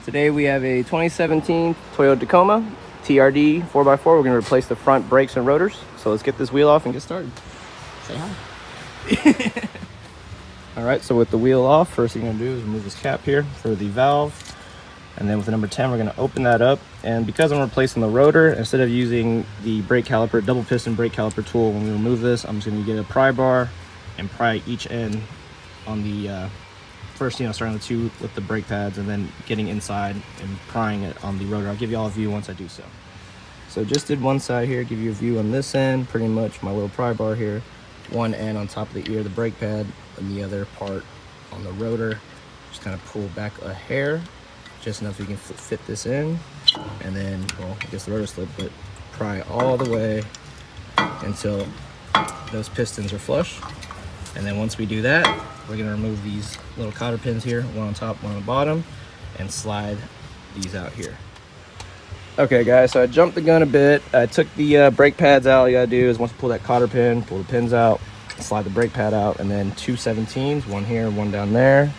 Today we have a 2017 Toyota Tacoma TRD 4x4. We're going to replace the front brakes and rotors. So let's get this wheel off and get started. Say hi. All right, so with the wheel off, first thing you're going to do is remove this cap here for the valve. And then with the number 10, we're going to open that up. And because I'm replacing the rotor, instead of using the brake caliper, double piston brake caliper tool, when we remove this, I'm just going to get a pry bar and pry each end on the first, starting with two with the brake pads and then getting inside and prying it on the rotor. I'll give you all a view once I do so. So just did one side here, give you a view on this end, pretty much my little pry bar here. One end on top of the ear, the brake pad, and the other part on the rotor. Just kind of pull back a hair, just enough so you can fit this in. And then, well, I guess the rotor slip, but pry all the way until those pistons are flush. And then once we do that, we're gonna remove these little cotter pins here, one on top, one on the bottom, and slide these out here. Okay guys, so I jumped the gun a bit. I took the brake pads out. All you gotta do is once you pull that cotter pin, pull the pins out, slide the brake pad out, and then two 17s, one here, one down there.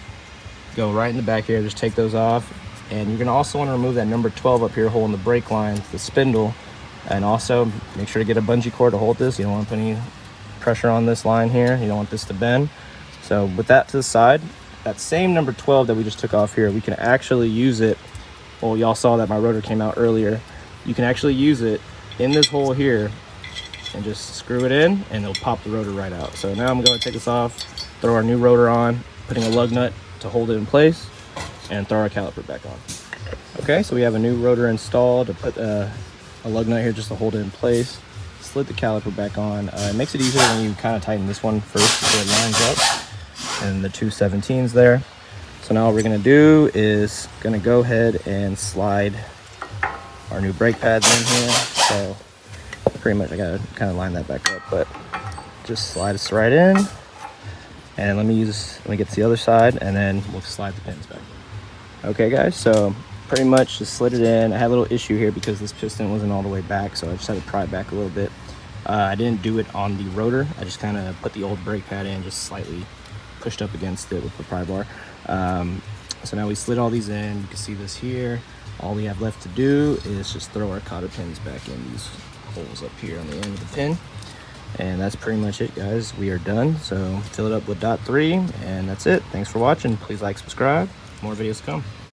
Go right in the back here, just take those off. And you're gonna also wanna remove that number 12 up here, holding the brake line, the spindle. And also make sure to get a bungee cord to hold this. You don't wanna put any pressure on this line here. You don't want this to bend. So with that to the side, that same number 12 that we just took off here, we can actually use it. Well, y'all saw that my rotor came out earlier. You can actually use it in this hole here and just screw it in and it'll pop the rotor right out. So now I'm going to take this off, throw our new rotor on, putting a lug nut to hold it in place, and throw our caliper back on. Okay, so we have a new rotor installed. To put a lug nut here just to hold it in place. Slid the caliper back on. It makes it easier when you kind of tighten this one first so it lines up. And the two 17s there. So now what we're gonna do is gonna go ahead and slide our new brake pads in here. So pretty much I gotta kind of line that back up, but just slide this right in. And let me get to the other side and then we'll slide the pins back. Okay guys, so pretty much just slid it in. I had a little issue here because this piston wasn't all the way back, so I just had to pry it back a little bit. I didn't do it on the rotor. I just kind of put the old brake pad in, just slightly pushed up against it with the pry bar. So now we slid all these in. You can see this here. All we have left to do is just throw our cotter pins back in these holes up here on the end of the pin. And that's pretty much it, guys. We are done. So fill it up with .3 and that's it. Thanks for watching. Please like, subscribe. More videos to come.